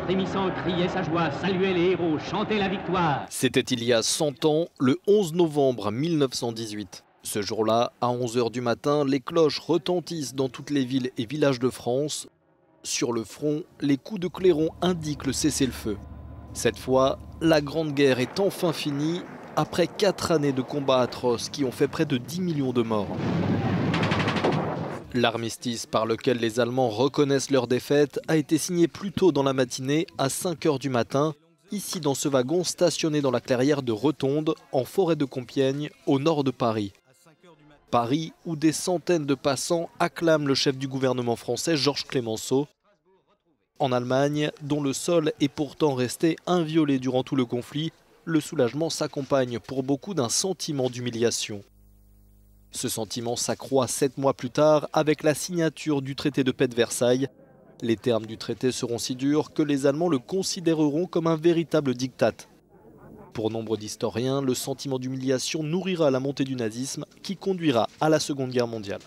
Frémissant criait sa joie, saluait les héros, chantait la victoire. C'était il y a 100 ans, le 11 novembre 1918. Ce jour-là, à 11 h du matin, les cloches retentissent dans toutes les villes et villages de France. Sur le front, les coups de clairon indiquent le cessez-le-feu. Cette fois, la Grande Guerre est enfin finie, après 4 années de combats atroces qui ont fait près de 10 millions de morts. L'armistice par lequel les Allemands reconnaissent leur défaite a été signé plus tôt dans la matinée, à 5 h du matin, ici dans ce wagon stationné dans la clairière de Retonde, en forêt de Compiègne, au nord de Paris. Paris, où des centaines de passants acclament le chef du gouvernement français, Georges Clemenceau. En Allemagne, dont le sol est pourtant resté inviolé durant tout le conflit, le soulagement s'accompagne pour beaucoup d'un sentiment d'humiliation. Ce sentiment s'accroît 7 mois plus tard avec la signature du traité de paix de Versailles. Les termes du traité seront si durs que les Allemands le considéreront comme un véritable diktat. Pour nombre d'historiens, le sentiment d'humiliation nourrira la montée du nazisme qui conduira à la Seconde Guerre mondiale.